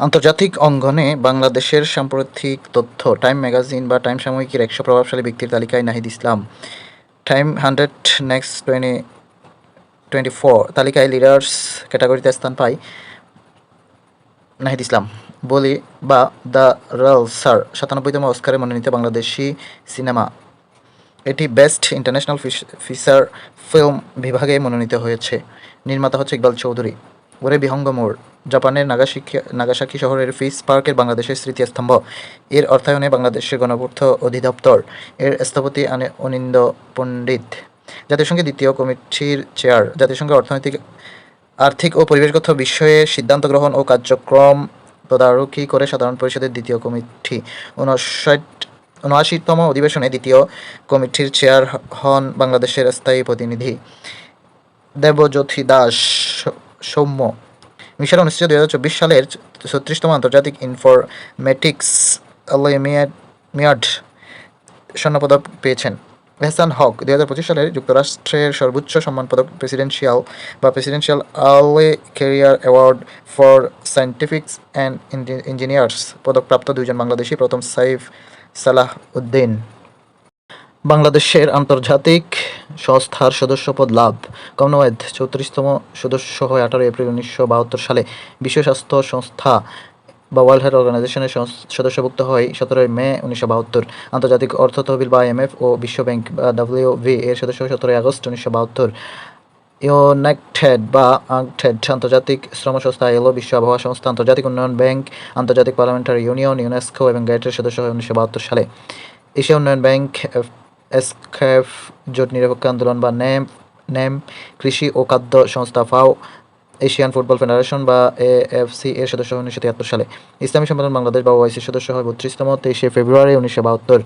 আন্তর্জাতিক অঙ্গনে বাংলাদেশের সাম্প্রতিক তথ্য। টাইম ম্যাগাজিন বা টাইম সাময়িকীর 100 প্রভাবশালী ব্যক্তির তালিকায় নাহিদ ইসলাম। টাইম 100 নেক্সট 2024 তালিকায় লিডার্স ক্যাটাগরিতে স্থান পায় নাহিদ ইসলাম। বলি বা দ্য রয়্যাল স্যার 97তম অস্কারে মনোনীত বাংলাদেশি সিনেমা। এটি বেস্ট ইন্টারন্যাশনাল ফিচার ফিল্ম বিভাগে মনোনীত হয়েছে। নির্মাতা হচ্ছে ইকবাল চৌধুরী। ওরে বিহঙ্গ মোড় জাপানের নাগাসাকি শহরের ফিস পার্কের বাংলাদেশের স্মৃতিস্তম্ভ। এর অর্থায়নে বাংলাদেশের গণপূর্ত অধিদপ্তর। এর স্থপতি অনিন্দ পণ্ডিত। জাতিসংঘের দ্বিতীয় কমিটির চেয়ার। জাতিসংঘের আর্থিক ও পরিবেশগত বিষয়ে সিদ্ধান্ত গ্রহণ ও কার্যক্রম তদারকি করে সাধারণ পরিষদের দ্বিতীয় কমিটি। ৭৯তম অধিবেশনে দ্বিতীয় কমিটির চেয়ার হন বাংলাদেশের স্থায়ী প্রতিনিধি দেবজ্যোতি দাস সৌম্য। মিশরে অনুষ্ঠিত 2024 সালের 36তম আন্তর্জাতিক ইনফরমেটিক্স অলিম্পিয়াড স্বর্ণপদক পেয়েছেন এহসান হক। 2025 সালের যুক্তরাষ্ট্রের সর্বোচ্চ সম্মানপদক presidential early career award for scientists and engineers পদকপ্রাপ্ত দুইজন বাংলাদেশি। প্রথম সাইফ সালাহ উদ্দিন। বাংলাদেশের আন্তর্জাতিক সংস্থার সদস্যপদ লাভ। কমনওয়েলথ 34তম সদস্য হয় 18 এপ্রিল 1972 সালে। বিশ্ব স্বাস্থ্য সংস্থা বা ওয়ার্ল্ড হেলথ অর্গানাইজেশনের সদস্যভুক্ত হয় 17 মে 1972। আন্তর্জাতিক অর্থ তহবিল বা IMF ও বিশ্ব ব্যাংক বা WV এর সদস্য হয় 17 আগস্ট 1972। ইউনাইটেড বা আংটেড আন্তর্জাতিক শ্রম সংস্থা, ILO বিশ্ব আবহাওয়া সংস্থা, আন্তর্জাতিক উন্নয়ন ব্যাংক, আন্তর্জাতিক পার্লামেন্টারি ইউনিয়ন, ইউনেস্কো এবং গ্যাটের সদস্য হয় 1972 সালে। এশিয়া উন্নয়ন ব্যাংক, এসকেএফ, জোট নিরপেক্ষ আন্দোলন বা নেম, কৃষি ও খাদ্য সংস্থা FAO, এশিয়ান ফুটবল ফেডারেশন বা AFC এর সদস্য হয় 1973 সালে। ইসলামী সম্মেলন বাংলাদেশ বা OIC সদস্য হয় 32তম 23 ফেব্রুয়ারি 1974।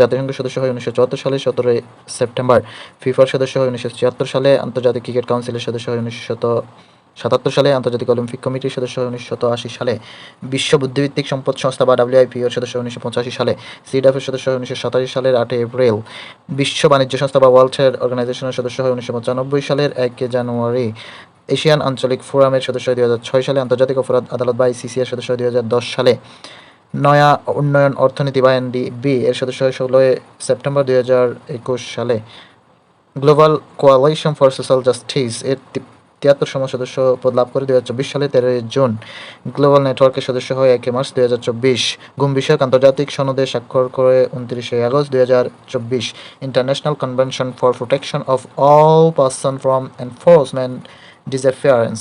জাতিসংঘের সদস্য হয় 1974 সালে 17 সেপ্টেম্বর। ফিফার সদস্য হয় 1976 সালে। আন্তর্জাতিক ক্রিকেট কাউন্সিলের সদস্য হয় 1977 সালে। আন্তর্জাতিক অলিম্পিক কমিটির সদস্য হয় 1980 সালে। বিশ্ব বুদ্ধিবৃত্তিক সম্পদ সংস্থা বা WIPO এর সদস্য হয় 1985 সালে। সিডাফ এর সদস্য হয় 1987 সালের 8 এপ্রিল। বিশ্ব বাণিজ্য সংস্থা বা ওয়ার্ল্ড ট্রেড অর্গানাইজেশনের সদস্য হয় 1995 সালের 1 জানুয়ারি। এশিয়ান আঞ্চলিক ফোরামের সদস্য হয় 2006 সালে। আন্তর্জাতিক অপরাধ আদালত বা ICC এর সদস্য হয় 2010 সালে। নয়া উন্নয়ন অর্থনীতি বা NDB এর সদস্য হয় 16 সেপ্টেম্বর 2021 সালে। Global coalition for social justice এর 73তম সদস্য পদ লাভ করে 2024 সালে 13 জুন। গ্লোবাল নেটওয়ার্কের সদস্য হয় 1 মার্চ 2024। গুম বিষয়ক আন্তর্জাতিক সনদে স্বাক্ষর করে 29 August 2024। International convention for protection of all person from enforcement disappearance.